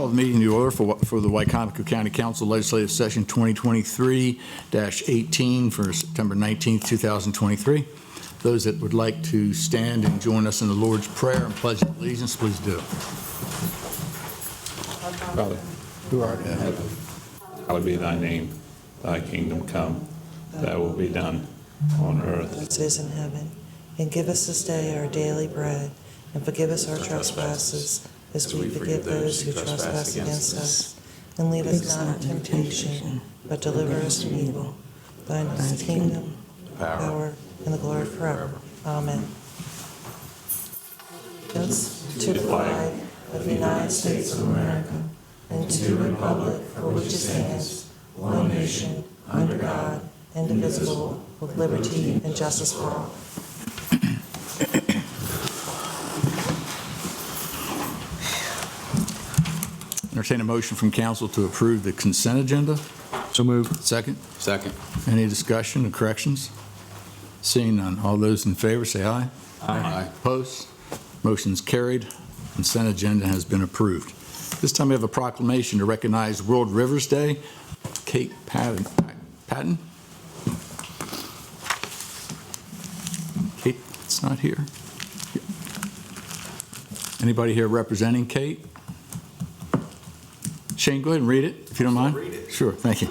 Call the meeting to order for the Wicomico County Council Legislative Session 2023-18 for September 19th, 2023. Those that would like to stand and join us in the Lord's Prayer and Pledge of Allegiance, please do. Father, who art in heaven, hallowed be thy name. Thy kingdom come, thy will be done on earth as it is in heaven. And give us this day our daily bread, and forgive us our trespasses, as we forgive those who trespass against us. And lead us not into temptation, but deliver us from evil. Thine is the kingdom, the power, and the glory forever. Amen. Yes, to the flag of the United States of America, and to the republic for which it stands, one nation, under God, indivisible, with liberty and justice for all. Entertain a motion from council to approve the consent agenda. So moved. Second. Second. Any discussion or corrections? Seeing none. All those in favor say aye. Aye. Opposed? Motion's carried. Consent agenda has been approved. This time we have a proclamation to recognize World Rivers Day. Kate Patton? Kate, it's not here. Anybody here representing Kate? Shane, go ahead and read it, if you don't mind. I'll read it. Sure, thank you.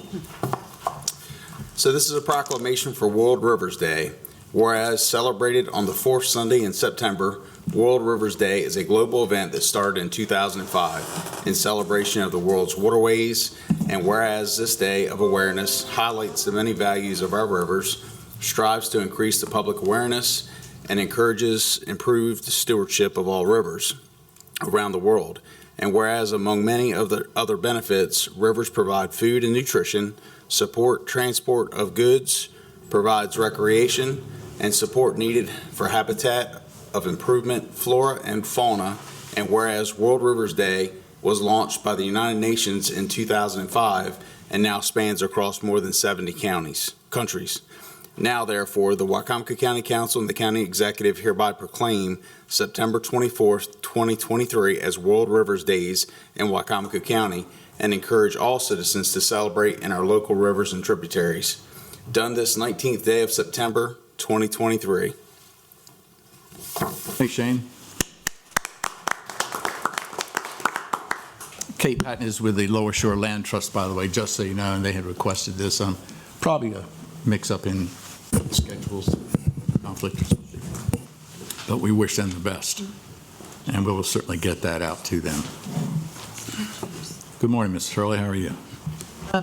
So this is a proclamation for World Rivers Day. Whereas celebrated on the fourth Sunday in September, World Rivers Day is a global event that started in 2005 in celebration of the world's waterways. And whereas this day of awareness highlights the many values of our rivers, strives to increase the public awareness, and encourages improved stewardship of all rivers around the world. And whereas among many of the other benefits, rivers provide food and nutrition, support transport of goods, provides recreation, and support needed for habitat of improvement, flora and fauna. And whereas World Rivers Day was launched by the United Nations in 2005 and now spans across more than 70 countries. Now, therefore, the Wicomico County Council and the County Executive hereby proclaim September 24th, 2023 as World Rivers Days in Wicomico County and encourage all citizens to celebrate in our local rivers and tributaries. Done this 19th day of September, 2023. Thanks, Shane. Kate Patton is with the Lower Shore Land Trust, by the way, just so you know, and they had requested this. Probably a mix-up in schedules, conflict or something. But we wish them the best, and we will certainly get that out to them. Good morning, Mrs. Hurley. How are you?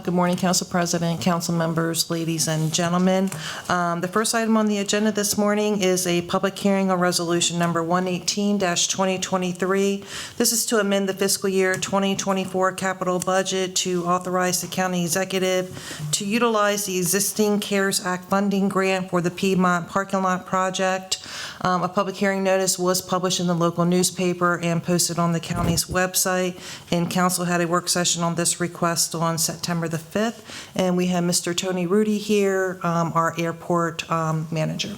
Good morning, Council President, council members, ladies and gentlemen. The first item on the agenda this morning is a public hearing on resolution number 118-2023. This is to amend the fiscal year 2024 capital budget to authorize the county executive to utilize the existing CARES Act funding grant for the Piedmont parking lot project. A public hearing notice was published in the local newspaper and posted on the county's website, and council had a work session on this request on September the 5th, and we have Mr. Tony Rudy here, our airport manager.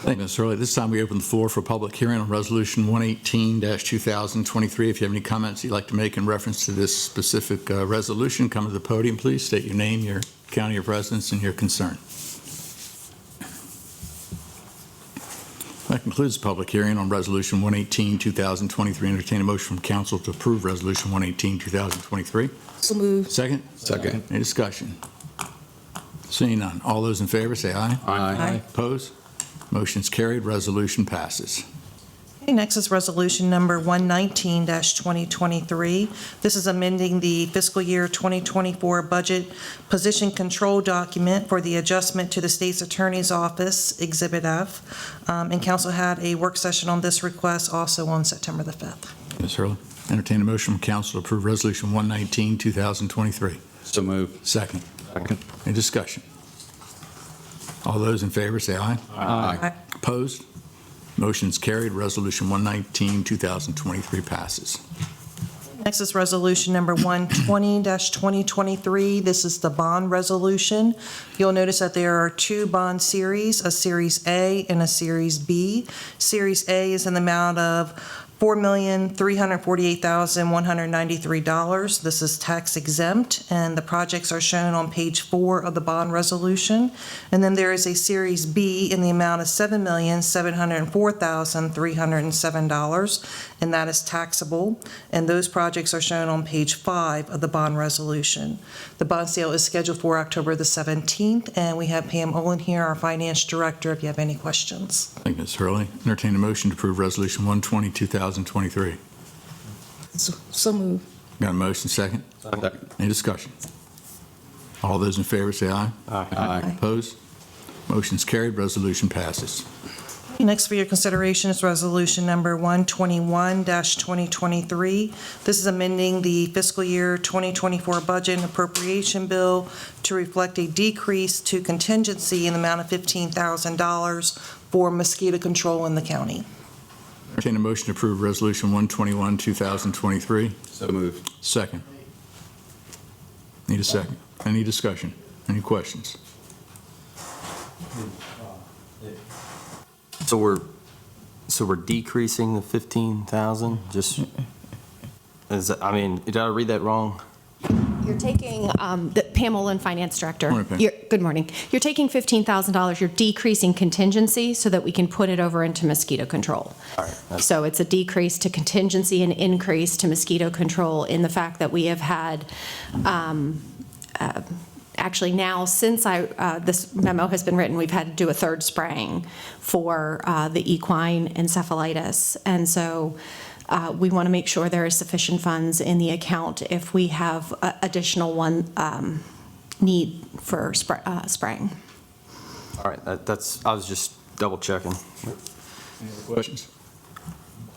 Thank you, Ms. Hurley. This time we open the floor for public hearing on resolution 118-2023. If you have any comments you'd like to make in reference to this specific resolution, come to the podium, please. State your name, your county of residence, and your concern. That concludes the public hearing on resolution 118-2023. Entertain a motion from council to approve resolution 118-2023. So moved. Second? Second. Any discussion? Seeing none. All those in favor say aye. Aye. Opposed? Motion's carried. Resolution passes. Okay, next is resolution number 119-2023. This is amending the fiscal year 2024 budget position control document for the adjustment to the state's attorney's office, Exhibit F. And council had a work session on this request also on September the 5th. Ms. Hurley, entertain a motion from council to approve resolution 119-2023. So moved. Second. Second. Any discussion? All those in favor say aye. Aye. Opposed? Motion's carried. Resolution 119-2023 passes. Next is resolution number 120-2023. This is the bond resolution. You'll notice that there are two bond series, a Series A and a Series B. Series A is in the amount of $4,348,193. This is tax exempt, and the projects are shown on page 4 of the bond resolution. And then there is a Series B in the amount of $7,704,307, and that is taxable. And those projects are shown on page 5 of the bond resolution. The bond sale is scheduled for October the 17th, and we have Pam Olin here, our finance director, if you have any questions. Thank you, Ms. Hurley. Entertain a motion to approve Resolution 120, 2023. So moved. Got a motion, second? Second. Any discussion? All those in favor say aye. Aye. Opposed? Motion's carried, resolution passes. Next for your consideration is Resolution Number 121-2023. This is amending the fiscal year 2024 budget and appropriation bill to reflect a decrease to contingency in the amount of $15,000 for mosquito control in the county. Entertain a motion to approve Resolution 121, 2023. So moved. Second. Need a second. Any discussion? Any questions? So we're decreasing the 15,000, just, did I read that wrong? You're taking, Pam Olin, Finance Director. Morning, Pam. Good morning. You're taking $15,000, you're decreasing contingency so that we can put it over into mosquito control. All right. So it's a decrease to contingency and increase to mosquito control in the fact that we have had, actually now, since this memo has been written, we've had to do a third spraying for the equine encephalitis. And so we want to make sure there is sufficient funds in the account if we have additional need for spraying. All right, I was just double checking. Any other questions?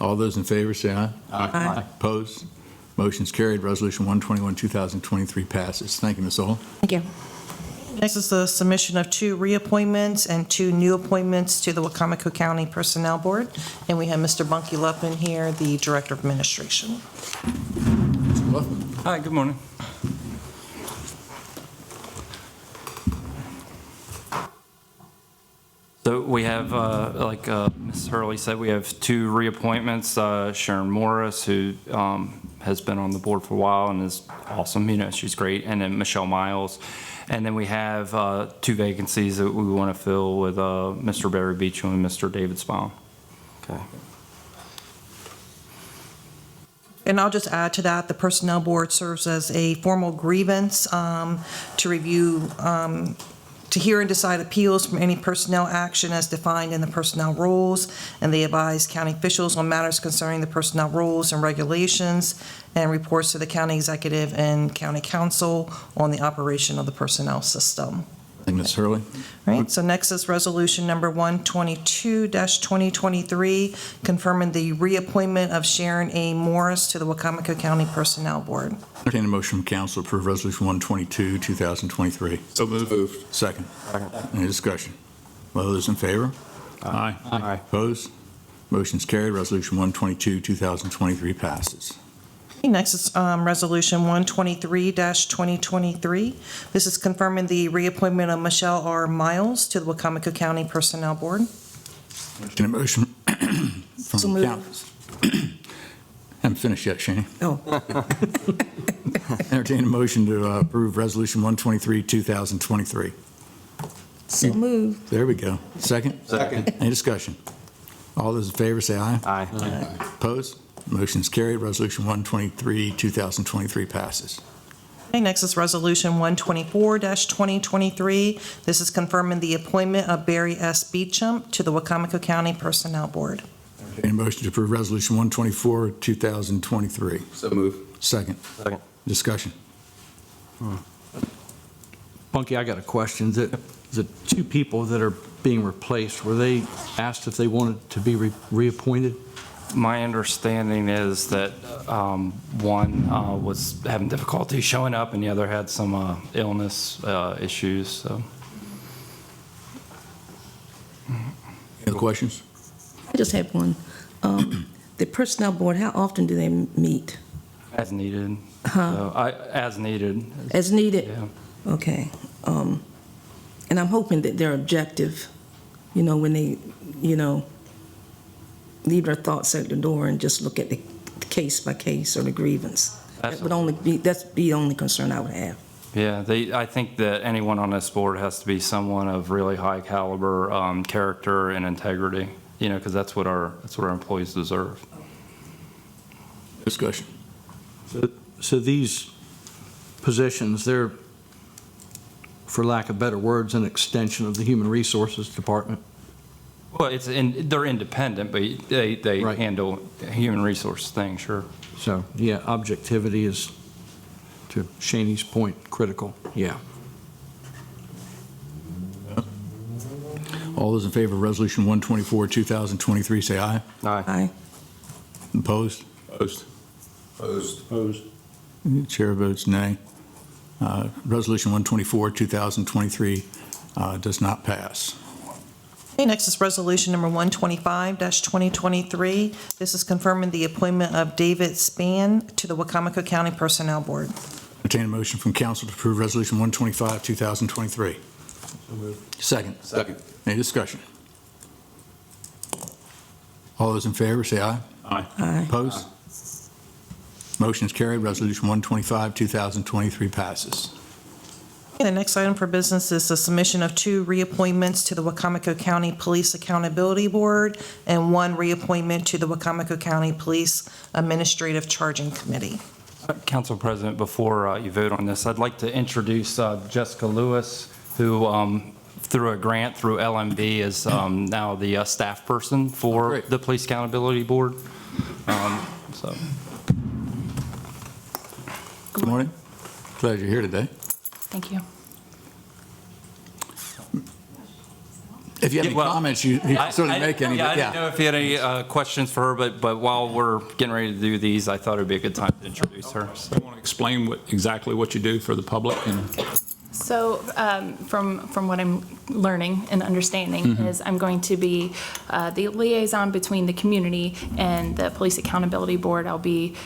All those in favor say aye. Aye. Opposed? Motion's carried, Resolution 121, 2023 passes. Thank you, Ms. Ohl. Thank you. Next is the submission of 2 reappointments and 2 new appointments to the Wicomico County Personnel Board. And we have Mr. Bunky Luppin here, the Director of Administration. Mr. Luffman. Hi, good morning. So we have, like Ms. Hurley said, we have 2 reappointments. Sharon Morris, who has been on the board for a while and is awesome, she's great, and then Michelle Miles. And then we have 2 vacancies that we want to fill with Mr. Barry Beecham and Mr. David Spahn. Okay. And I'll just add to that, the Personnel Board serves as a formal grievance to review, to hear and decide appeals from any personnel action as defined in the personnel rules, and they advise county officials on matters concerning the personnel rules and regulations, and reports to the county executive and county council on the operation of the personnel system. Thank you, Ms. Hurley. Right, so next is Resolution Number 122-2023, confirming the reappointment of Sharon A. Morris to the Wicomico County Personnel Board. Entertain a motion from council to approve Resolution 122, 2023. So moved. Second. Any discussion? All those in favor? Aye. Aye. Opposed? Motion's carried, Resolution 122, 2023 passes. Next is Resolution 123-2023. This is confirming the reappointment of Michelle R. Miles to the Wicomico County Personnel Board. Entertain a motion So from moved. council. Haven't finished yet, Shani. Oh, Entertain a motion to approve Resolution 123, 2023. so moved. There we go. Second? Second. Any discussion? All those in favor say aye. Aye. Opposed? Motion's carried. Resolution 123, 2023 passes. Okay, next is Resolution 124-2023. This is confirming the appointment of Barry S. Beecham to the Wicomico County Personnel Board. Entertain a motion to approve Resolution 124, 2023. So moved. Second. Second. Discussion. Bunky, I got a question. The 2 people that are being replaced, were they asked if they wanted to be reappointed? My understanding is that one was having difficulty showing up and the other had some illness issues, so. Any other questions? I just have one. The Personnel Board, how often do they meet? As needed. So as needed. As needed? Yeah. Okay. And I'm hoping that they're objective, when they, leave their thoughts at the door and just look at the case by case or the grievance. That'd be the only concern I would have. Yeah, I think that anyone on this board has to be someone of really high caliber, character and integrity, because that's what our employees deserve. Discussion. So these positions, they're, for lack of better words, an extension of the Human Resources Department? Well, they're independent, but they Right. handle human resource things, sure. So, yeah, objectivity is, to Shaney's point, critical. Yeah. All those in favor of Resolution 124, 2023, say aye. Aye. Opposed? Opposed. Opposed. Chair votes nay. Resolution 124, 2023 does not pass. Okay, next is Resolution Number 125-2023. This is confirming the appointment of David Spann to the Wicomico County Personnel Board. Entertain a motion from council to approve Resolution 125, 2023. Second. Second. Any discussion? All those in favor, say aye. Aye. Aye. Opposed? Motion is carried. Resolution 125, 2023 passes. Okay, the next item for business is the submission of 2 reappointments to the Wicomico County Police Accountability Board and 1 reappointment to the Wicomico County Police Administrative Charging Committee. Council President, before you vote on this, I'd like to introduce Jessica Lewis, who through a grant through LMB is now the staff person for Great. the Police Accountability Board. So. Good morning. Glad you're here today. Thank you. If you have any Well, comments, you can certainly make any. Yeah, I but didn't know if you had any questions for her, but while we're getting ready to do these, I thought it would be a good time to introduce her. So. You want to explain exactly what you do for the public? So from what I'm learning and understanding is I'm going to be the liaison between the community and the Police Accountability Board. I'll be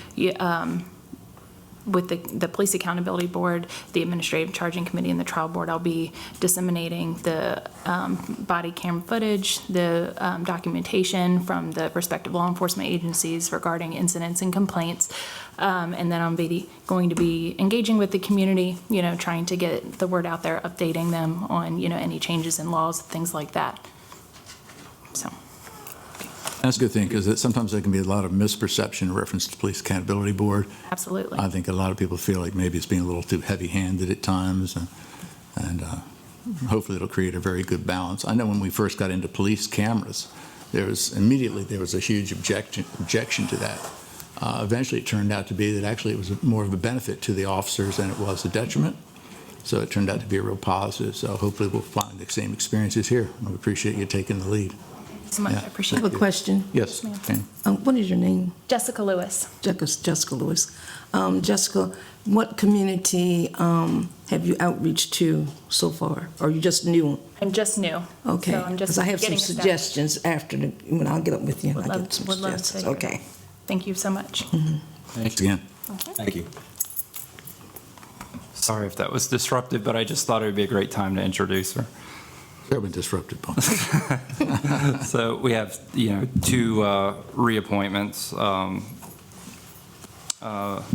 with the Police Accountability Board, the Administrative Charging Committee, and the Trial Board. I'll be disseminating the body cam footage, the documentation from the respective law enforcement agencies regarding incidents and complaints. And then I'm going to be engaging with the community, trying to get the word out there, updating them on, any changes in laws, things like that. So. That's a good thing, because sometimes there can be a lot of misperception in reference to the Police Accountability Board. Absolutely. I think a lot of people feel like maybe it's being a little too heavy-handed at times, and hopefully it'll create a very good balance. I know when we first got into police cameras, there was a huge objection to that. Eventually, it turned out to be that actually it was more of a benefit to the officers than it was a detriment. So it turned out to be a real positive. So hopefully we'll find the same experiences here. We appreciate you taking the lead. So much. Yeah. I I appreciate have it. a question. Yes, Yes, Ken. What is your name? Jessica Lewis. Jessica Lewis. Jessica, what community have you outreach to so far? Or you just new? I'm just new. Okay. So I'm just Because I have some getting started. suggestions when I'll get up with you. Would I'll love- get some would love to suggestions. hear Okay. Thank you so much. Thanks again. Thank you. Sorry if that was disruptive, but I just thought it would be a great time to introduce her. They've been disrupted. So we have, 2 reappointments,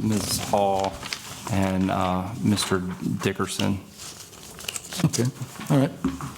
Ms. Hall and Mr. Dickerson. Okay, all right.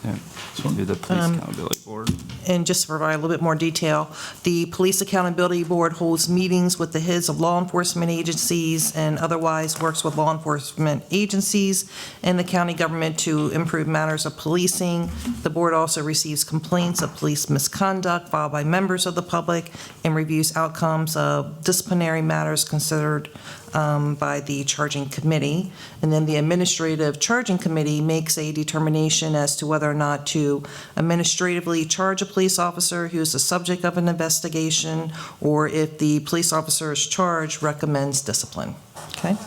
Yeah, to the Police Accountability Board. And just to provide a little bit more detail, the Police Accountability Board holds meetings with the heads of law enforcement agencies and otherwise works with law enforcement agencies and the county government to improve matters of policing. The board also receives complaints of police misconduct filed by members of the public and reviews outcomes of disciplinary matters considered by the charging committee. And then the Administrative Charging Committee makes a determination as to whether or not to administratively charge a police officer who is the subject of an investigation, or if the police officer's charge recommends discipline. Okay?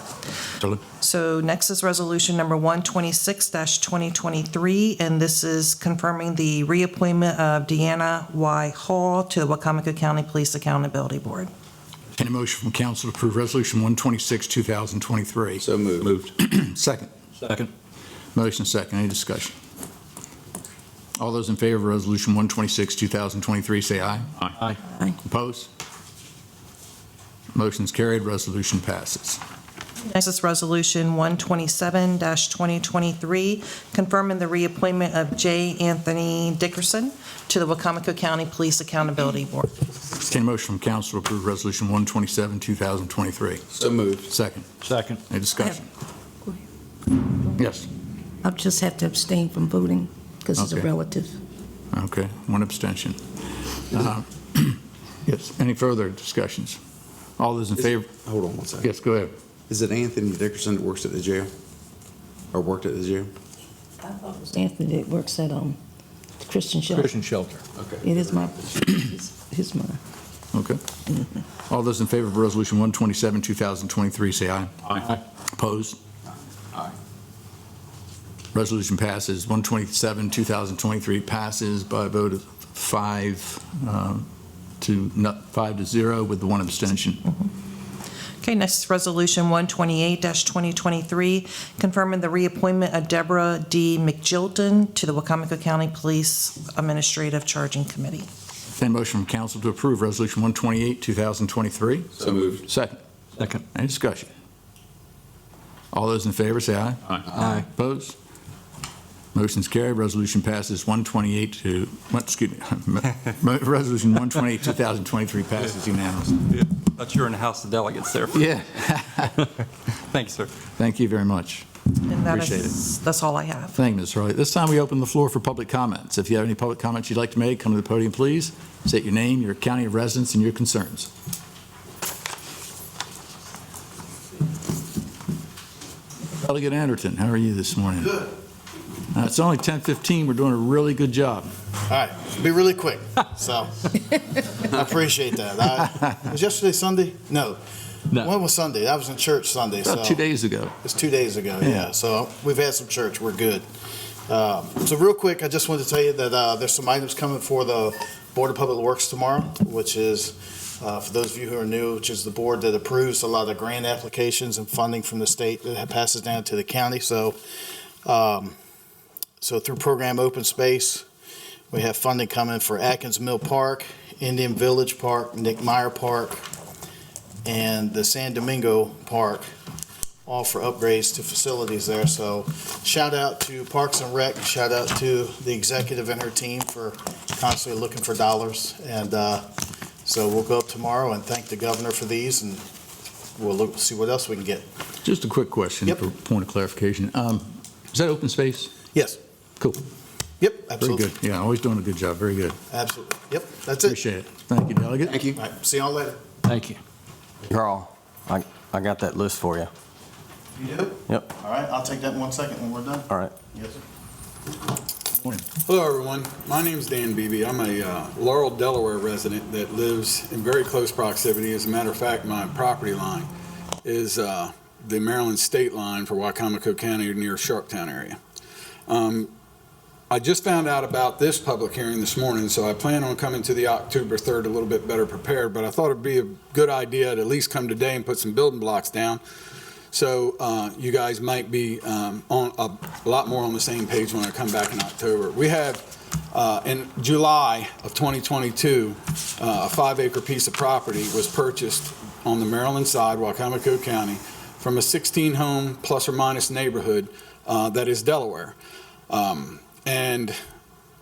So next is Resolution Number 126-2023, and this is confirming the reappointment of Deanna Y. Hall to the Wicomico County Police Accountability Board. Any motion from council to approve Resolution 126, 2023? So moved. Second. Second. Motion second. Any discussion? All those in favor of Resolution 126, 2023, say aye. Aye. Aye. Opposed? Motion's carried, resolution passes. Next is Resolution 127-2023, confirming the reappointment of J. Anthony Dickerson to the Wicomico County Police Accountability Board. Entertain a motion from council to approve Resolution 127, 2023. So moved. Second. Second. Any discussion? Yes. I'll just have to abstain from voting because it's a Okay. relative. Okay, one abstention. Yes, any further discussions? All those in favor? Hold on one second. Yes, go ahead. Is it Anthony Dickerson that works at the jail? Or worked at the jail? I thought it was Anthony that works at the Christian shelter. Christian shelter. Okay. It is his mine. Okay. All those in favor of Resolution 127, 2023, say aye. Aye. Opposed? Aye. Resolution passes. 127, 2023 passes by a vote of 5 to 0 with the one abstention. Okay, next is Resolution 128-2023, confirming the reappointment of Deborah D. McGilton to the Wicomico County Police Administrative Charging Committee. Entertain a motion from council to approve Resolution 128, 2023. So moved. Second. Second. Any discussion? All those in favor, say aye. Aye. Opposed? Motion's carried. Resolution passes 128 to, Resolution 128, 2023 passes unanimously. Thought you were in the House of Delegates there. Yeah. Thank you, sir. Thank you very much. And that Appreciate that's all I have. Thank you, Ms. Hurley. This time we open the floor for public comments. If you have any public comments you'd like to make, come to the podium, please. State your name, your county of residence, and your concerns. Delegate Anderton, how are you this morning? Good. It's only 10:15. We're doing a really good job. All right, be really quick. So I appreciate that. Was yesterday Sunday? No. No. When was Sunday? I was in church Sunday. About So 2 days ago. It's 2 days ago. Yeah. Yeah. So we've had some church. We're good. So real quick, I just wanted to tell you that there's some items coming for the Board of Public Works tomorrow, which is for those of you who are new, which is the board that approves a lot of grant applications and funding from the state that passes down to the county. So through program Open Space, we have funding coming for Atkins Mill Park, Indian Village Park, Nick Meyer Park, and the San Domingo Park, all for upgrades to facilities there. So shout out to Parks and Rec, shout out to the executive and her team for constantly looking for dollars. And so we'll go up tomorrow and thank the governor for these, and we'll look, see what else we can get. Just a quick question Yep. for point of clarification. Is that open space? Yes. Cool. Yep, Very absolutely. good. Yeah, always doing a good job. Very good. Absolutely. Yep, that's it. Appreciate it. Thank you, Delegate. Thank you. All right, see y'all later. Thank you. Carl, I got that list for you. You do? Yep. All right, I'll take that in 1 second when we're done. All right. Yes, sir. Morning. Hello, everyone. My name's Dan Beebe. I'm a Laurel, Delaware resident that lives in very close proximity. As a matter of fact, my property line is the Maryland state line for Wicomico County near Sharptown area. I just found out about this public hearing this morning, so I plan on coming to the October 3rd a little bit better prepared, but I thought it'd be a good idea to at least come today and put some building blocks down. So you guys might be on a lot more on the same page when I come back in October. We have, in July of 2022, a 5-acre piece of property was purchased on the Maryland side, Wicomico County, from a 16-home plus or minus neighborhood that is Delaware. And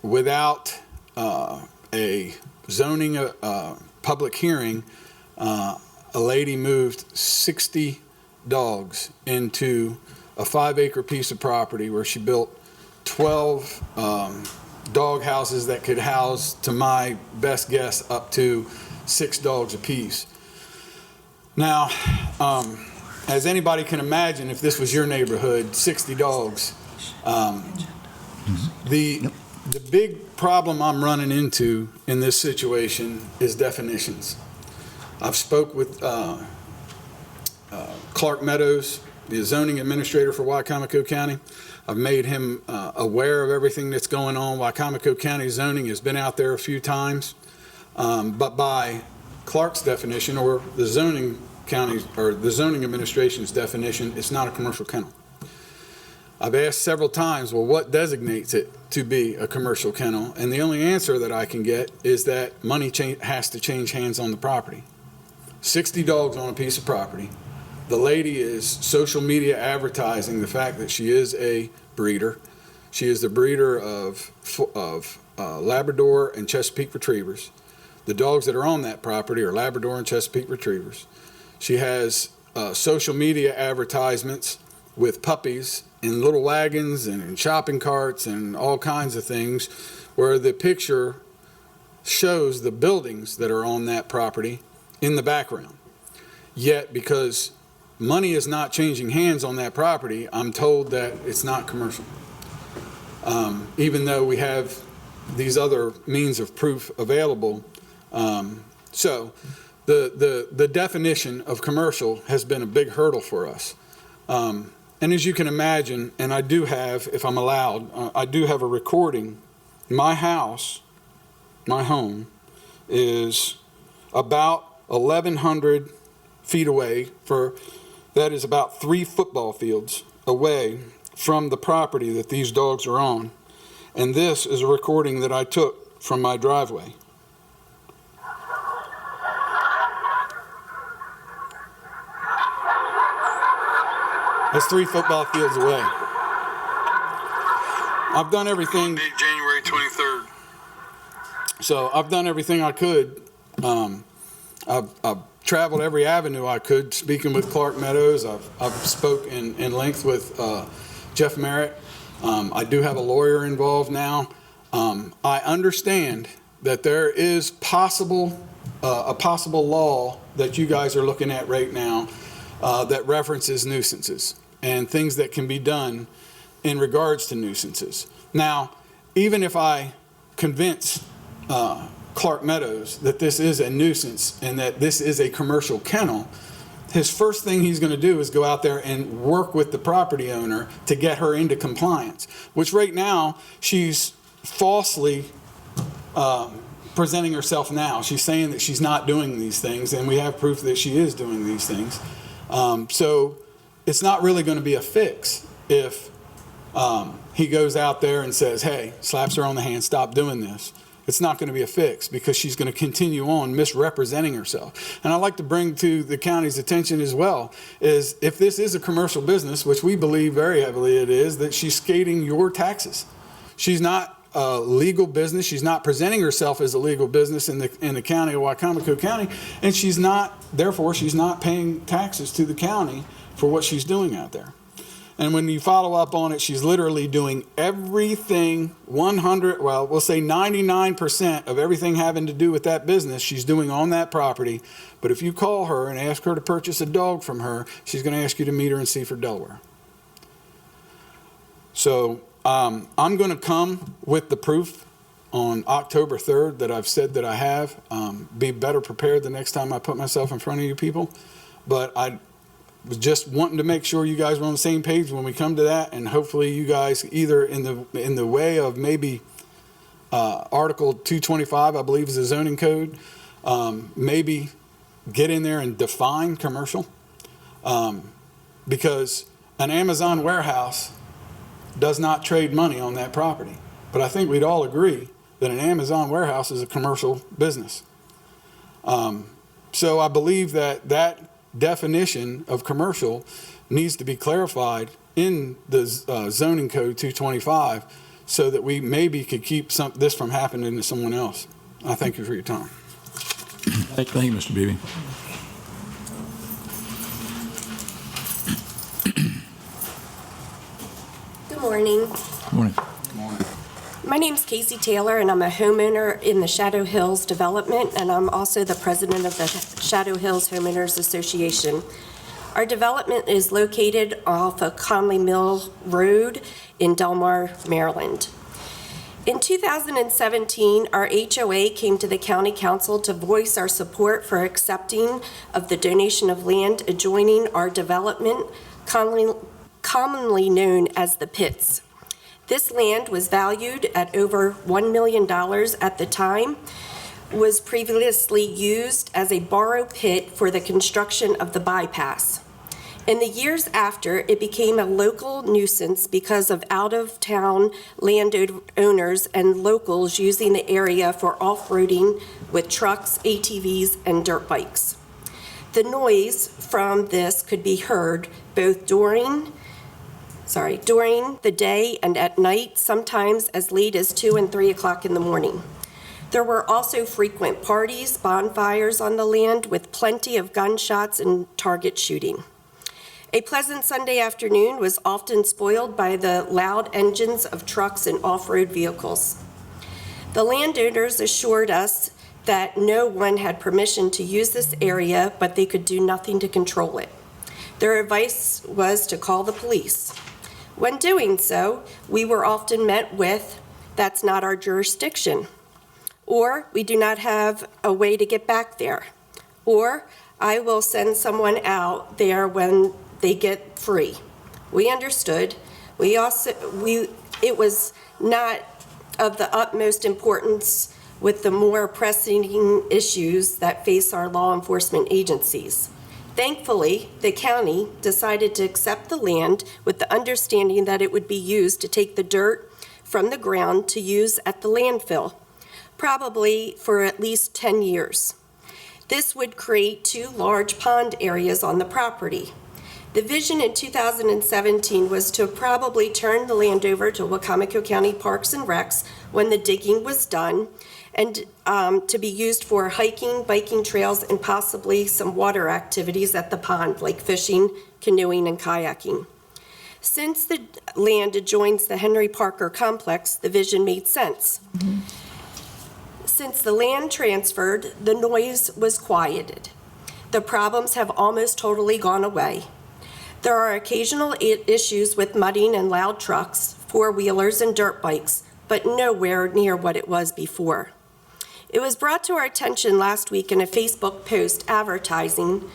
without a zoning public hearing, a lady moved 60 dogs into a 5-acre piece of property where she built 12 dog houses that could house, to my best guess, up to 6 dogs apiece. Now, as anybody can imagine, if this was your neighborhood, 60 dogs, the big problem I'm running into in this situation is definitions. I've spoke with Clark Meadows, the zoning administrator for Wicomico County. I've made him aware of everything that's going on. Wicomico County zoning has been out there a few times, but by Clark's definition, or the zoning county or the zoning administration's definition, it's not a commercial kennel. I've asked several times, well, what designates it to be a commercial kennel? And the only answer that I can get is that money has to change hands on the property. 60 dogs on a piece of property. The lady is social media advertising the fact that she is a breeder. She is the breeder of Labrador and Chesapeake Retrievers. The dogs that are on that property are Labrador and Chesapeake Retrievers. She has social media advertisements with puppies in little wagons and in shopping carts and all kinds of things, where the picture shows the buildings that are on that property in the background. Yet, because money is not changing hands on that property, I'm told that it's not commercial. Even though we have these other means of proof available. So the definition of commercial has been a big hurdle for us. And as you can imagine, and I do have, if I'm allowed, I do have a recording. My house, my home, is about 1,100 feet away. That is about 3 football fields away from the property that these dogs are on. And this is a recording that I took from my driveway. That's 3 football fields away. I've done everything. January 23rd. So I've done everything I could. I've traveled every avenue I could, speaking with Clark Meadows. I've spoke in length with Jeff Merritt. I do have a lawyer involved now. I understand that there is a possible law that you guys are looking at right now that references nuisances and things that can be done in regards to nuisances. Now, even if I convince Clark Meadows that this is a nuisance and that this is a commercial kennel, his first thing he's going to do is go out there and work with the property owner to get her into compliance, which right now she's falsely presenting herself now. She's saying that she's not doing these things, and we have proof that she is doing these things. So it's not really going to be a fix if he goes out there and says, hey, slaps her on the hand, stop doing this. It's not going to be a fix because she's going to continue on misrepresenting herself. And I'd like to bring to the county's attention as well is if this is a commercial business, which we believe very heavily it is, that she's skating your taxes. She's not a legal business. She's not presenting herself as a legal business in the county of Wicomico County, and therefore she's not paying taxes to the county for what she's doing out there. And when you follow up on it, she's literally doing everything 99% of everything having to do with that business she's doing on that property. But if you call her and ask her to purchase a dog from her, she's going to ask you to meet her in Seaford, Delaware. So I'm going to come with the proof on October 3rd that I've said that I have. Be better prepared the next time I put myself in front of you people. But I was just wanting to make sure you guys were on the same page when we come to that, and hopefully you guys either in the way of maybe Article 225, I believe is the zoning code, maybe get in there and define commercial, because an Amazon warehouse does not trade money on that property. But I think we'd all agree that an Amazon warehouse is a commercial business. So I believe that definition of commercial needs to be clarified in the zoning code 225 so that we maybe could keep this from happening to someone else. I thank you for your time. Thank you, Mr. Beebe. Good morning. Morning. My name's Casey Taylor, and I'm a homeowner in the Shadow Hills development, and I'm also the president of the Shadow Hills Homeowners Association. Our development is located off of Conley Mill Road in Delmar, Maryland. In 2017, our HOA came to the County Council to voice our support for accepting of the donation of land adjoining our development, commonly known as the pits. This land was valued at over $1 million at the time, was previously used as a borrow pit for the construction of the bypass. In the years after, it became a local nuisance because of out-of-town landowners and locals using the area for off-roading with trucks, ATVs, and dirt bikes. The noise from this could be heard both during the day and at night, sometimes as late as 2 and 3 o'clock in the morning. There were also frequent parties, bonfires on the land with plenty of gunshots and target shooting. A pleasant Sunday afternoon was often spoiled by the loud engines of trucks and off-road vehicles. The landowners assured us that no one had permission to use this area, but they could do nothing to control it. Their advice was to call the police. When doing so, we were often met with, "That's not our jurisdiction," or "We do not have a way to get back there," or "I will send someone out there when they get free." We understood. It was not of the utmost importance with the more pressing issues that face our law enforcement agencies. Thankfully, the county decided to accept the land with the understanding that it would be used to take the dirt from the ground to use at the landfill, probably for at least 10 years. This would create 2 large pond areas on the property. The vision in 2017 was to probably turn the land over to Wicomico County Parks and Recs when the digging was done, and to be used for hiking, biking trails, and possibly some water activities at the pond, like fishing, canoeing, and kayaking. Since the land adjoins the Henry Parker complex, the vision made sense. Since the land transferred, the noise was quieted. The problems have almost totally gone away. There are occasional issues with mudding and loud trucks, four-wheelers, and dirt bikes, but nowhere near what it was before. It was brought to our attention last week in a Facebook post advertising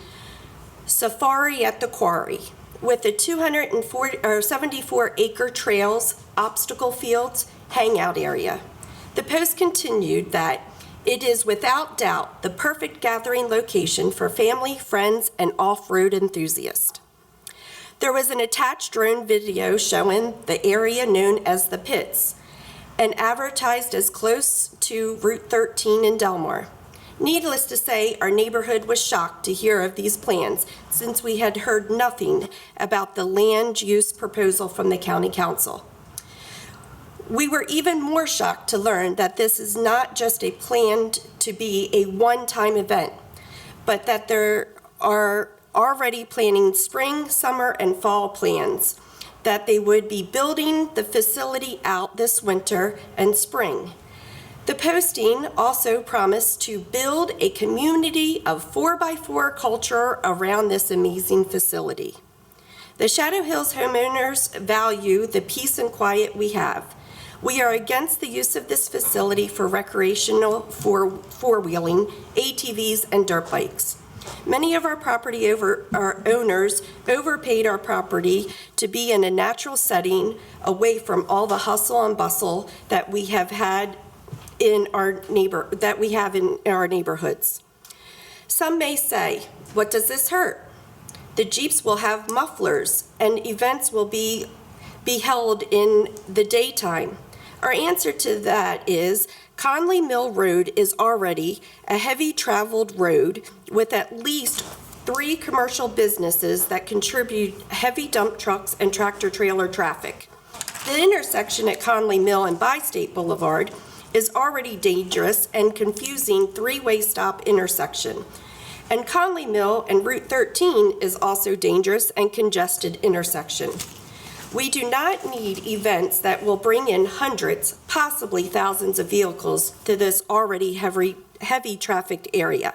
Safari at the Quarry with the 274-acre trails, obstacle fields, hangout area. The post continued that it is without doubt the perfect gathering location for family, friends, and off-road enthusiasts. There was an attached drone video showing the area known as the Pits and advertised as close to Route 13 in Delmar. Needless to say, our neighborhood was shocked to hear of these plans since we had heard nothing about the land use proposal from the county council. We were even more shocked to learn that this is not just a planned to be a one-time event, but that there are already planning spring, summer, and fall plans, that they would be building the facility out this winter and spring. The posting also promised to build a community of 4x4 culture around this amazing facility. The Shadow Hills homeowners value the peace and quiet we have. We are against the use of this facility for recreational four-wheeling, ATVs, and dirt bikes. Many of our property owners overpaid our property to be in a natural setting away from all the hustle and bustle that we have in our neighborhoods. Some may say, what does this hurt? The Jeeps will have mufflers and events will be held in the daytime. Our answer to that is Conley Mill Road is already a heavy traveled road with at least 3 commercial businesses that contribute heavy dump trucks and tractor trailer traffic. The intersection at Conley Mill and Bi-State Boulevard is already dangerous and confusing 3-way stop intersection. And Conley Mill and Route 13 is also dangerous and congested intersection. We do not need events that will bring in hundreds, possibly thousands of vehicles to this already heavy trafficked area.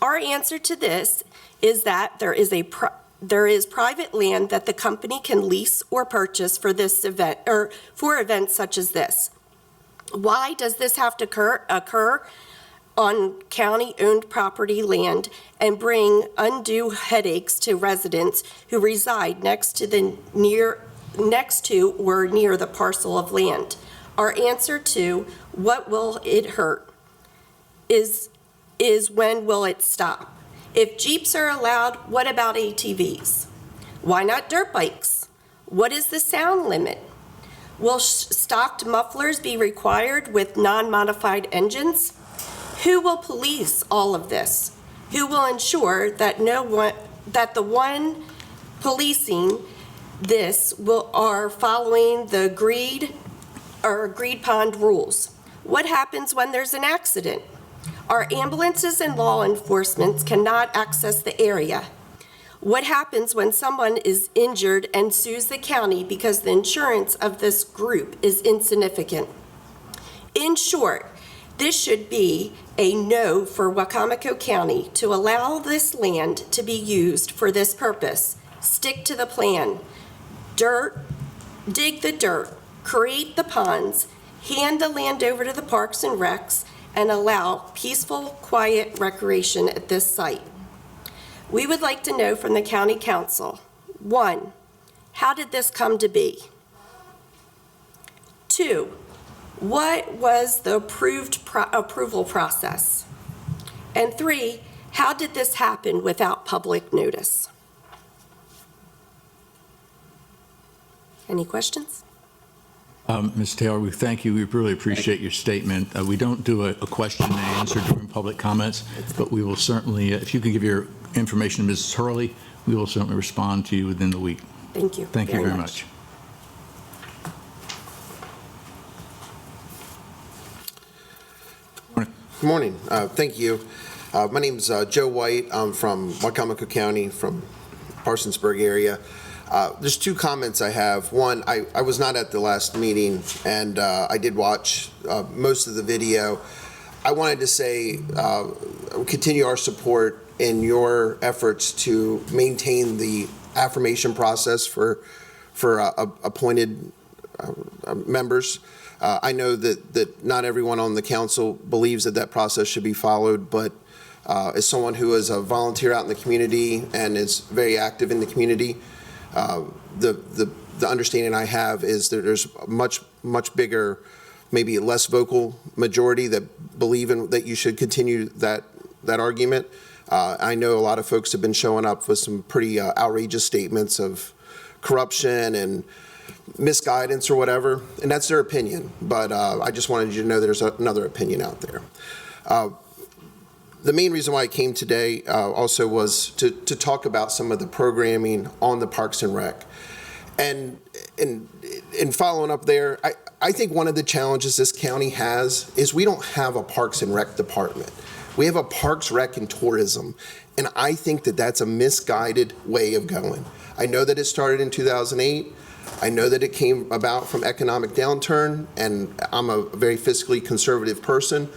Our answer to this is that there is private land that the company can lease or purchase for this event or for events such as this. Why does this have to occur on county-owned property land and bring undue headaches to residents who reside next to or near the parcel of land? Our answer to what will it hurt is when will it stop? If Jeeps are allowed, what about ATVs? Why not dirt bikes? What is the sound limit? Will stocked mufflers be required with non-modified engines? Who will police all of this? Who will ensure that the one policing this are following the agreed pond rules? What happens when there's an accident? Our ambulances and law enforcement cannot access the area. What happens when someone is injured and sues the county because the insurance of this group is insignificant? In short, this should be a no for Wicomico County to allow this land to be used for this purpose. Stick to the plan. Dig the dirt, create the ponds, hand the land over to the Parks and Recs, and allow peaceful, quiet recreation at this site. We would like to know from the County Council, 1, how did this come to be? 2, what was the approval process? And 3, how did this happen without public notice? Any questions? Ms. Taylor, we thank you. We really appreciate your statement. We don't do a question and answer during public comments, but we will certainly, if you can give your information to Mrs. Hurley, we will certainly respond to you within the week. Thank you. Thank you very much. Good morning. Thank you. My name's Joe White. I'm from Wicomico County, from Parsonsburg area. There's 2 comments I have. One, I was not at the last meeting, and I did watch most of the video. I wanted to say, continue our support in your efforts to maintain the affirmation process for appointed members. I know that not everyone on the council believes that process should be followed, but as someone who is a volunteer out in the community and is very active in the community, the understanding I have is that there's a much bigger, maybe less vocal majority that believe that you should continue that argument. I know a lot of folks have been showing up with some pretty outrageous statements of corruption and misguidance or whatever, and that's their opinion. But I just wanted you to know there's another opinion out there. The main reason why I came today also was to talk about some of the programming on the Parks and Rec. And in following up there, I think one of the challenges this county has is we don't have a Parks and Rec department. We have a Parks, Rec, and Tourism, and I think that that's a misguided way of going. I know that it started in 2008. I know that it came about from economic downturn, and I'm a very fiscally conservative person.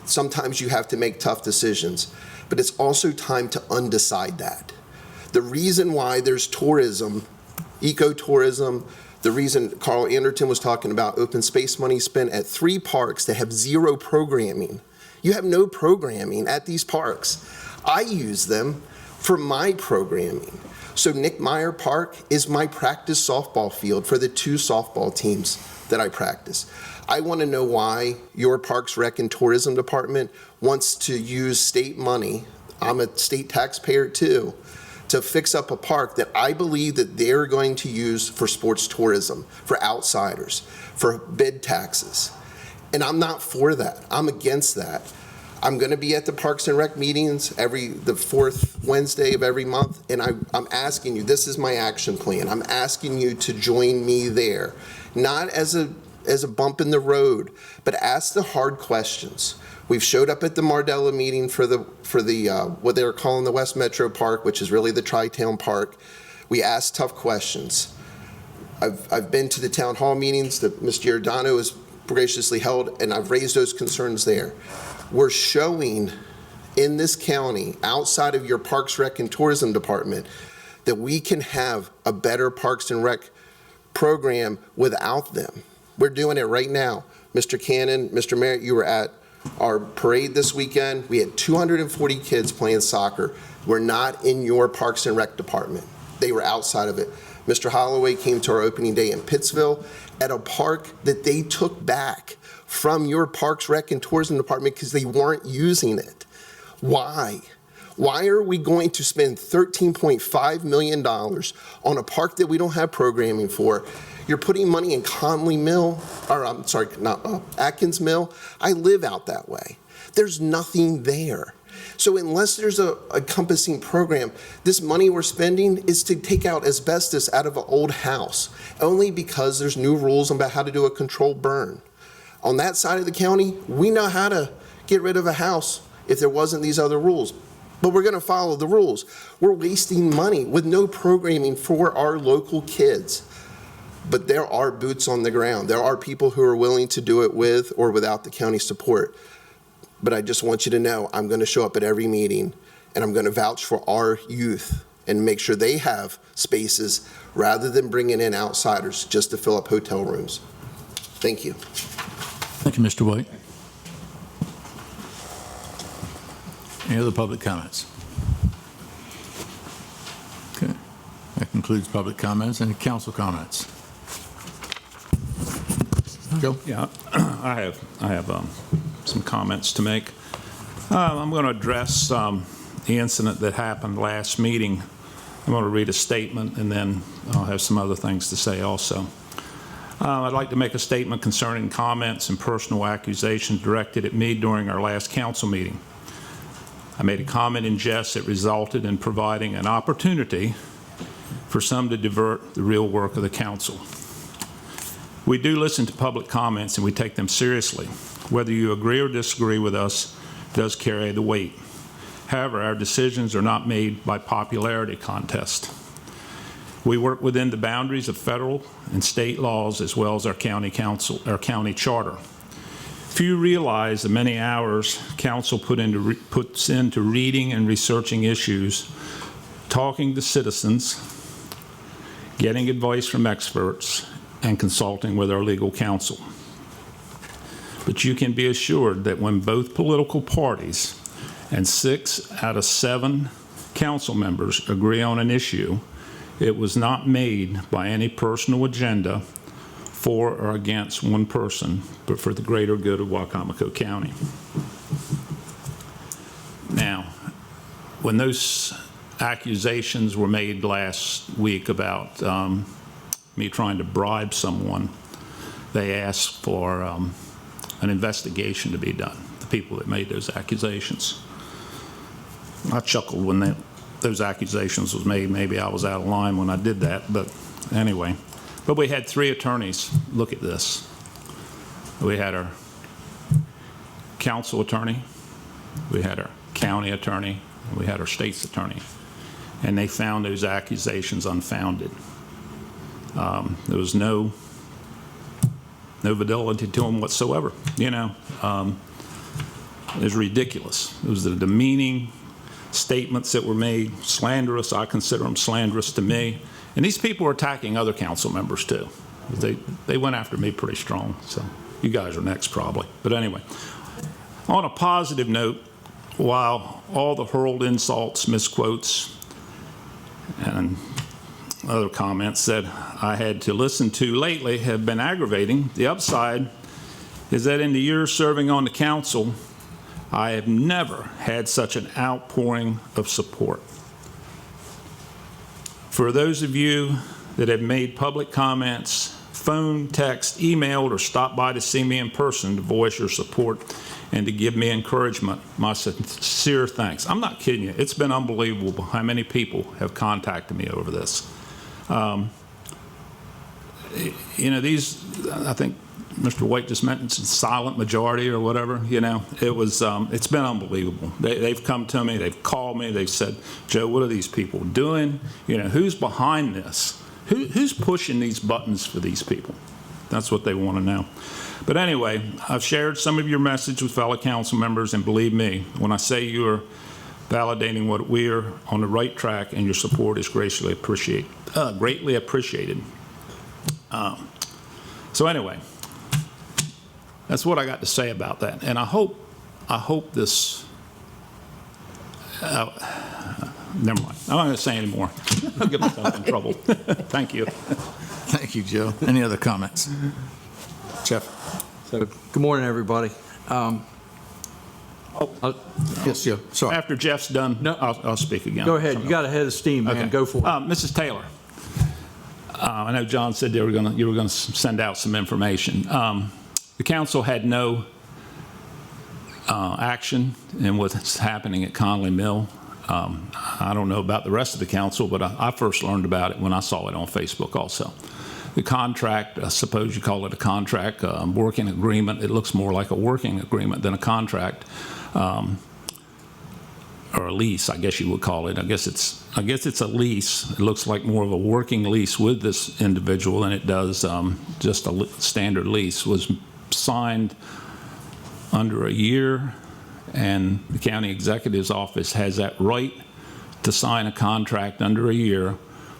Sometimes you have to make tough decisions, but it's also time to undecide that. The reason why there's tourism, ecotourism, the reason Carl Anderton was talking about open space money spent at 3 parks that have 0 programming. You have no programming at these parks. I use them for my programming. So Nick Meyer Park is my practice softball field for the 2 softball teams that I practice. I want to know why your Parks, Rec, and Tourism Department wants to use state money, I'm a state taxpayer too, to fix up a park that I believe that they're going to use for sports tourism, for outsiders, for bid taxes. And I'm not for that. I'm against that. I'm going to be at the Parks and Rec meetings the 4th Wednesday of every month, and I'm asking you, this is my action plan. I'm asking you to join me there, not as a bump in the road, but ask the hard questions. We've showed up at the Mardella meeting for the what they're calling the West Metro Park, which is really the Tri-Town Park. We asked tough questions. I've been to the town hall meetings that Ms. Giordano has graciously held, and I've raised those concerns there. We're showing in this county, outside of your Parks, Rec, and Tourism Department, that we can have a better Parks and Rec program without them. We're doing it right now. Mr. Cannon, Mr. Merritt, you were at our parade this weekend. We had 240 kids playing soccer. We're not in your Parks and Rec department. They were outside of it. Mr. Holloway came to our opening day in Pittsville at a park that they took back from your Parks, Rec, and Tourism Department because they weren't using it. Why? Why are we going to spend $13.5 million on a park that we don't have programming for? You're putting money in Conley Mill, or I'm sorry, not Atkins Mill. I live out that way. There's nothing there. So unless there's a encompassing program, this money we're spending is to take out asbestos out of an old house, only because there's new rules about how to do a controlled burn. On that side of the county, we know how to get rid of a house if there wasn't these other rules. But we're going to follow the rules. We're wasting money with no programming for our local kids. But there are boots on the ground. There are people who are willing to do it with or without the county support. But I just want you to know I'm going to show up at every meeting, and I'm going to vouch for our youth and make sure they have spaces rather than bringing in outsiders just to fill up hotel rooms. Thank you. Thank you, Mr. White. Any other public comments? Okay. That concludes public comments. Any council comments? Joe? Yeah, I have some comments to make. I'm going to address the incident that happened last meeting. I'm going to read a statement, and then I'll have some other things to say also. I'd like to make a statement concerning comments and personal accusations directed at me during our last council meeting. I made a comment in jest that resulted in providing an opportunity for some to divert the real work of the council. We do listen to public comments, and we take them seriously. Whether you agree or disagree with us does carry the weight. However, our decisions are not made by popularity contest. We work within the boundaries of federal and state laws as well as our county council, our county charter. Few realize the many hours council puts into reading and researching issues, talking to citizens, getting advice from experts, and consulting with our legal counsel. But you can be assured that when both political parties and 6 out of 7 council members agree on an issue, it was not made by any personal agenda for or against one person, but for the greater good of Wicomico County. Now, when those accusations were made last week about me trying to bribe someone, they asked for an investigation to be done, the people that made those accusations. I chuckled when those accusations was made. Maybe I was out of line when I did that, but anyway. But we had 3 attorneys look at this. We had our council attorney, we had our county attorney, and we had our state's attorney. And they found those accusations unfounded. There was no validity to them whatsoever. You know, it was ridiculous. It was the demeaning statements that were made, slanderous. I consider them slanderous to me. And these people were attacking other council members too. They went after me pretty strong. So you guys are next probably. But anyway, on a positive note, while all the hurled insults, misquotes, and other comments that I had to listen to lately have been aggravating, the upside is that in the years serving on the council, I have never had such an outpouring of support. For those of you that have made public comments, phone, text, emailed, or stopped by to see me in person to voice your support and to give me encouragement, my sincere thanks. I'm not kidding you. It's been unbelievable how many people have contacted me over this. You know, these, I think Mr. White just mentioned silent majority or whatever, you know, it's been unbelievable. They've come to me, they've called me, they've said, Joe, what are these people doing? You know, who's behind this? Who's pushing these buttons for these people? That's what they want to know. But anyway, I've shared some of your message with fellow council members, and believe me, when I say you are validating what we are on the right track, and your support is greatly appreciated. So anyway, that's what I got to say about that. And I hope this, never mind. I'm not going to say any more. I'll get myself in trouble. Thank you. Thank you, Joe. Any other comments? Jeff? So, good morning, everybody. Yes, Joe, sorry. After Jeff's done, No. I'll speak again. Go ahead, you got a head of steam, man, Okay. go for it. Mrs. Taylor, I know John said you were going to send out some information. The council had no action in what's happening at Conley Mill. I don't know about the rest of the council, but I first learned about it when I saw it on Facebook also. The contract, I suppose you call it a contract, working agreement, it looks more like a working agreement than a contract, or a lease, I guess you would call it. I guess it's a lease. It looks like more of a working lease with this individual than it does just a standard lease. Was signed under a year, and the county executive's office has that right to sign a contract under a year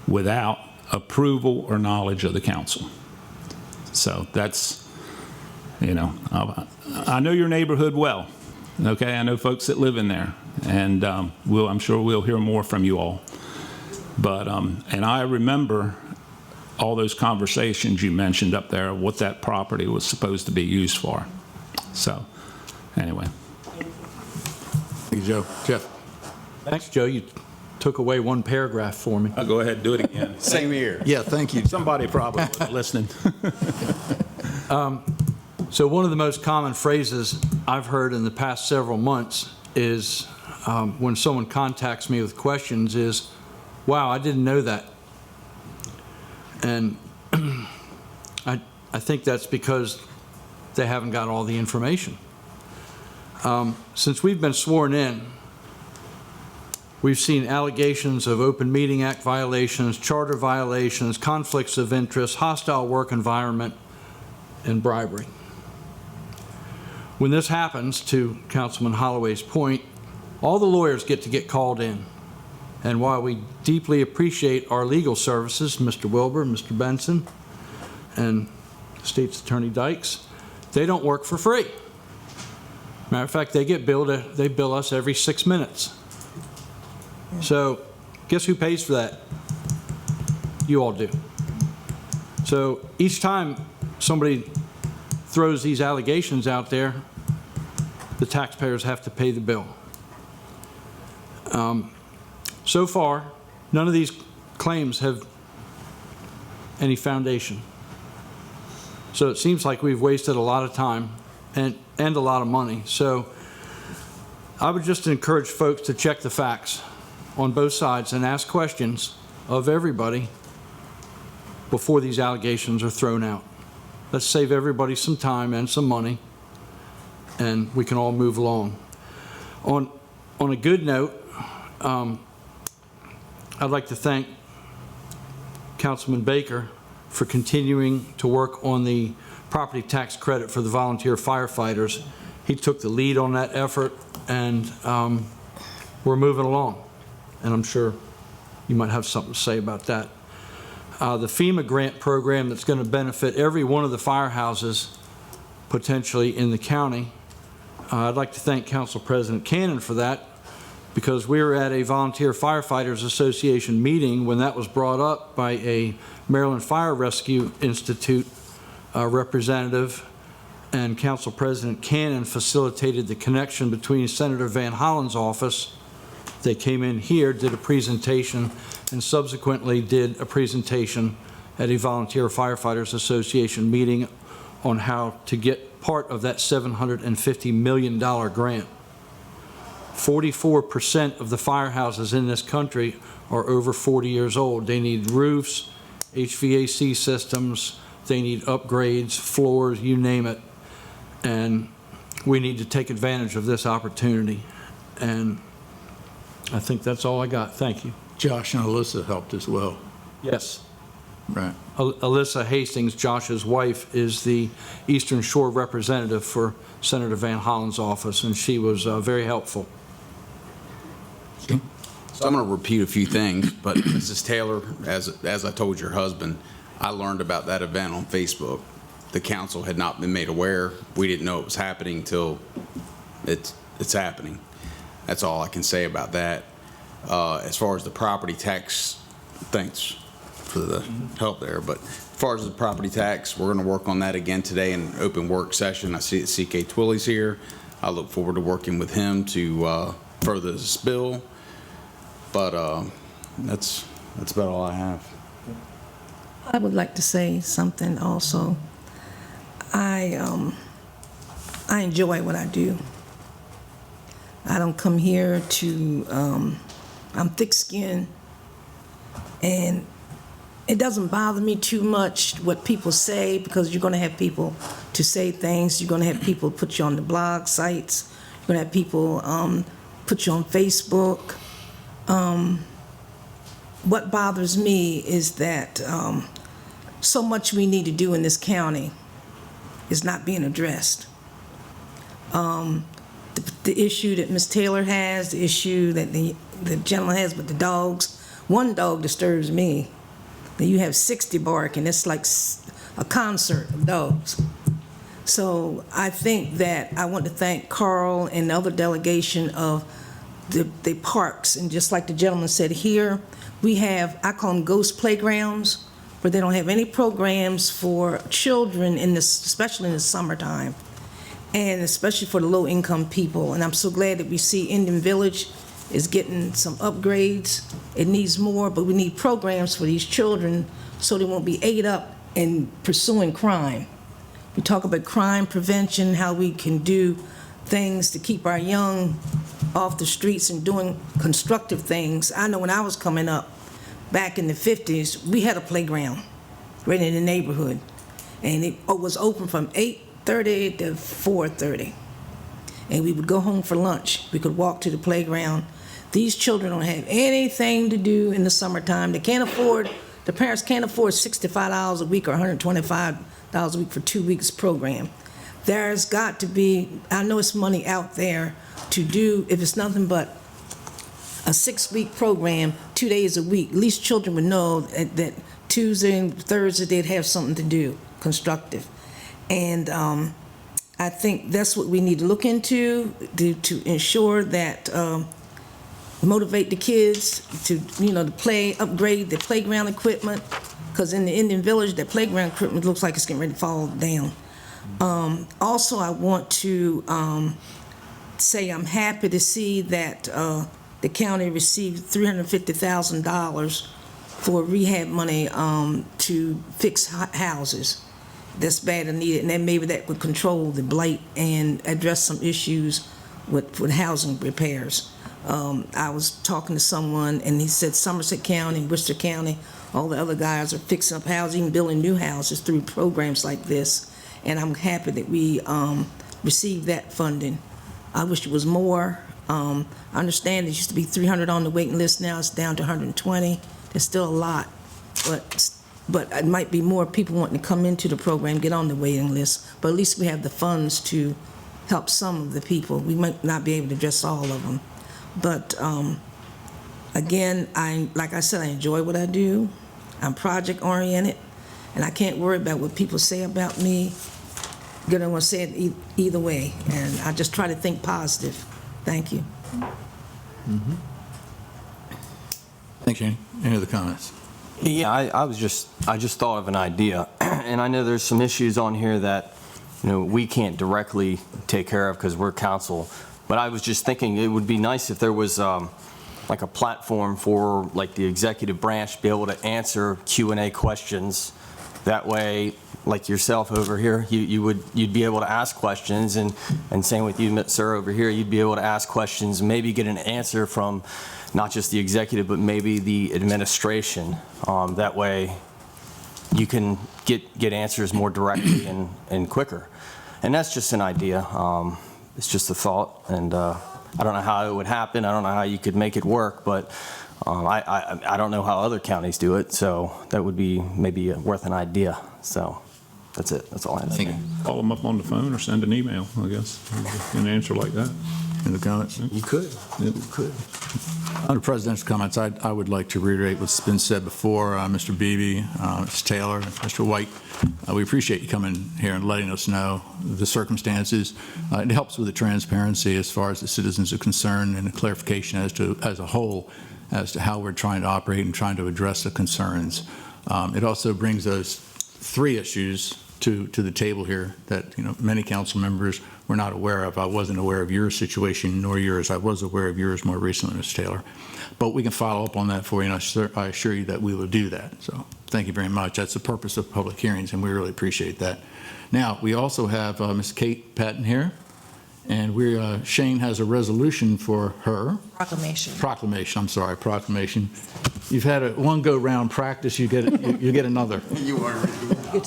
without approval or knowledge of the council. So that's, I know your neighborhood well, okay? I know folks that live in there, and I'm sure we'll hear more from you all. But, and I remember all those conversations you mentioned up there, what that property was supposed to be used for. So, anyway. Thank you, Joe. Jeff? Thanks, Joe, you took away one paragraph for me. I'll go ahead and do it again. Same here. Yeah, thank you. Somebody probably wasn't listening. So one of the most common phrases I've heard in the past several months is when someone contacts me with questions is, wow, I didn't know that. And I think that's because they haven't got all the information. Since we've been sworn in, we've seen allegations of Open Meeting Act violations, charter violations, conflicts of interest, hostile work environment, and bribery. When this happens, to Councilman Holloway's point, all the lawyers get called in. And while we deeply appreciate our legal services, Mr. Wilbur, Mr. Benson, and State's Attorney Dykes, they don't work for free. Matter of fact, they bill us every 6 minutes. So guess who pays for that? You all do. So each time somebody throws these allegations out there, the taxpayers have to pay the bill. So far, none of these claims have any foundation. So it seems like we've wasted a lot of time and a lot of money. So I would just encourage folks to check the facts on both sides and ask questions of everybody before these allegations are thrown out. Let's save everybody some time and some money, and we can all move along. On a good note, I'd like to thank Councilman Baker for continuing to work on the property tax credit for the volunteer firefighters. He took the lead on that effort, and we're moving along. And I'm sure you might have something to say about that. The FEMA grant program that's going to benefit every one of the firehouses potentially in the county. I'd like to thank Council President Cannon for that, because we were at a Volunteer Firefighters Association meeting when that was brought up by a Maryland Fire Rescue Institute representative, and Council President Cannon facilitated the connection between Senator Van Hollen's office. They came in here, did a presentation, and subsequently did a presentation at a Volunteer Firefighters Association meeting on how to get part of that $750 million grant. 44% of the firehouses in this country are over 40 years old. They need roofs, HVAC systems, they need upgrades, floors, you name it. And we need to take advantage of this opportunity. And I think that's all I got. Thank you. Josh and Alyssa helped as well. Yes. Right. Alyssa Hastings, Josh's wife, is the Eastern Shore representative for Senator Van Hollen's office, and she was very helpful. So I'm going to repeat a few things, but Mrs. Taylor, as I told your husband, I learned about that event on Facebook. The council had not been made aware. We didn't know it was happening until it's happening. That's all I can say about that. As far as the property tax, thanks for the help there, but as far as the property tax, we're going to work on that again today in an open work session. I see that CK Twilley's here. I look forward to working with him to further this bill. But that's about all I have. I would like to say something also. I enjoy what I do. I don't come here to, I'm thick-skinned, and it doesn't bother me too much what people say, because you're going to have people to say things. You're going to have people put you on the blog sites. You're going to have people put you on Facebook. What bothers me is that so much we need to do in this county is not being addressed. The issue that Ms. Taylor has, the issue that the gentleman has with the dogs, one dog disturbs me. Then you have 60 barking. It's like a concert of dogs. So I think that I want to thank Carl and the other delegation of the parks. And just like the gentleman said here, we have, I call them ghost playgrounds, where they don't have any programs for children, especially in the summertime, and especially for the low-income people. And I'm so glad that we see Indian Village is getting some upgrades. It needs more, but we need programs for these children so they won't be ate up in pursuing crime. We talk about crime prevention, how we can do things to keep our young off the streets and doing constructive things. I know when I was coming up back in the 50s, we had a playground right in the neighborhood, and it was open from 8:30 to 4:30. And we would go home for lunch. We could walk to the playground. These children don't have anything to do in the summertime. They can't afford, the parents can't afford $65 a week or $125 a week for 2 weeks program. There's got to be, I know it's money out there to do, if it's nothing but a 6-week program, 2 days a week. At least children would know that Tuesday and Thursday they'd have something to do, constructive. And I think that's what we need to look into to ensure that motivate the kids to, to play, upgrade the playground equipment, because in the Indian Village, that playground equipment looks like it's getting ready to fall down. Also, I want to say I'm happy to see that the county received $350,000 for rehab money to fix houses that's bad and needed, and then maybe that would control the blight and address some issues with housing repairs. I was talking to someone, and he said Somerset County, Worcester County, all the other guys are fixing up houses, even building new houses through programs like this, and I'm happy that we received that funding. I wish it was more. I understand it used to be 300 on the waiting list, now it's down to 120. There's still a lot, but it might be more people wanting to come into the program, get on the waiting list, but at least we have the funds to help some of the people. We might not be able to address all of them. But again, like I said, I enjoy what I do. I'm project-oriented, and I can't worry about what people say about me. You're going to say it either way, and I just try to think positive. Thank you. Thanks, Jane. Any other comments? Yeah, I just thought of an idea, and I know there's some issues on here that, we can't directly take care of because we're council, but I was just thinking it would be nice if there was like a platform for like the executive branch to be able to answer Q&A questions. That way, like yourself over here, you'd be able to ask questions, and same with you, sir, over here, you'd be able to ask questions, maybe get an answer from not just the executive, but maybe the administration. That way, you can get answers more directly and quicker. And that's just an idea. It's just a thought, and I don't know how it would happen. I don't know how you could make it work, but I don't know how other counties do it, so that would be maybe worth an idea. So that's it. That's all I have to say. Call them up on the phone or send an email, I guess, an answer like that. Any comments? You could. You could. Under President's comments, I would like to reiterate what's been said before. Mr. Beebe, Ms. Taylor, Mr. White, we appreciate you coming here and letting us know the circumstances. It helps with the transparency as far as the citizens are concerned, and the clarification as a whole as to how we're trying to operate and trying to address the concerns. It also brings us 3 issues to the table here that, many council members were not aware of. I wasn't aware of your situation, nor yours. I was aware of yours more recently, Ms. Taylor. But we can follow up on that for you, and I assure you that we will do that. So thank you very much. That's the purpose of public hearings, and we really appreciate that. Now, we also have Ms. Kate Patton here, and Shane has a resolution for her. Proclamation. You've had one go-round practice, you get another. You are.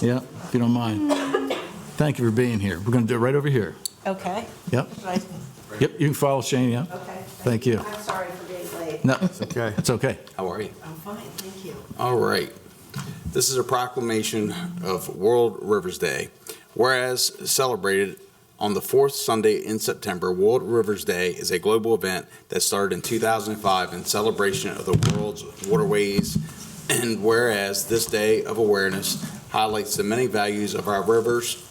Yeah, if you don't mind. Thank you for being here. We're going to do it right over here. Okay. Yep. Yep, you can follow Shane, yeah? Okay. Thank you. I'm sorry for being late. No, it's okay. It's okay. How are you? I'm fine, thank you. All right. This is a proclamation of World Rivers Day. Whereas celebrated on the fourth Sunday in September, World Rivers Day is a global event that started in 2005 in celebration of the world's waterways. And whereas this day of awareness highlights the many values of our rivers,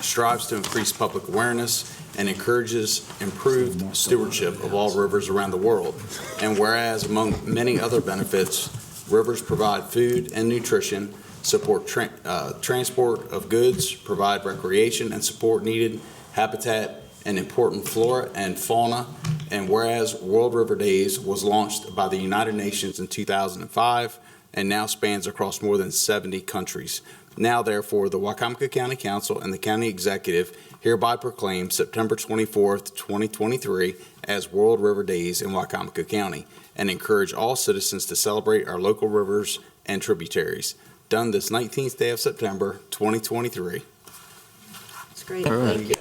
strives to increase public awareness, and encourages improved stewardship of all rivers around the world. And whereas, among many other benefits, rivers provide food and nutrition, support transport of goods, provide recreation and support needed habitat and important flora and fauna. And whereas World River Days was launched by the United Nations in 2005 and now spans across more than 70 countries. Now, therefore, the Wicomico County Council and the County Executive hereby proclaim September 24th, 2023 as World River Days in Wicomico County and encourage all citizens to celebrate our local rivers and tributaries. Done this 19th day of September, 2023. That's great. All right. Thank you.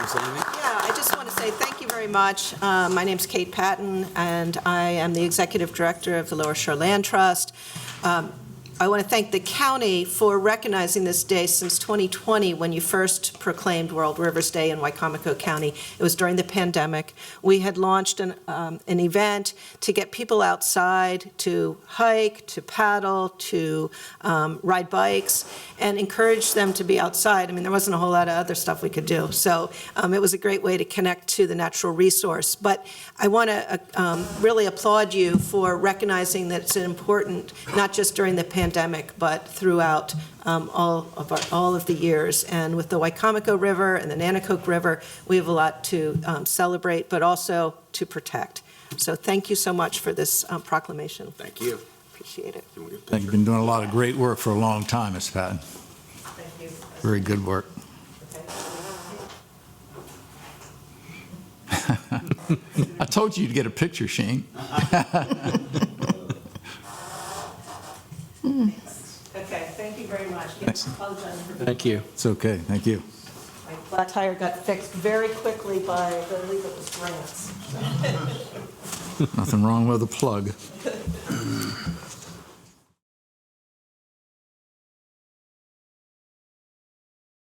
Say anything? Yeah, I just want to say thank you very much. My name's Kate Patton, and I am the Executive Director of the Lower Shore Land Trust. I want to thank the county for recognizing this day since 2020, when you first proclaimed World Rivers Day in Wicomico County. It was during the pandemic. We had launched an event to get people outside to hike, to paddle, to ride bikes, and encourage them to be outside. I mean, there wasn't a whole lot of other stuff we could do. So it was a great way to connect to the natural resource. But I want to really applaud you for recognizing that it's important, not just during the pandemic, but throughout all of the years. And with the Wicomico River and the Nanticoke River, we have a lot to celebrate, but also to protect. So thank you so much for this proclamation. Thank you. Appreciate it. I think you've been doing a lot of great work for a long time, Ms. Patton. Thank you. Very good work. I told you to get a picture, Shane. Okay, thank you very much. Thanks. Apologize for Thank you. It's okay. Thank you. my flat tire got fixed very quickly by, I believe it was grants. Nothing wrong with a plug.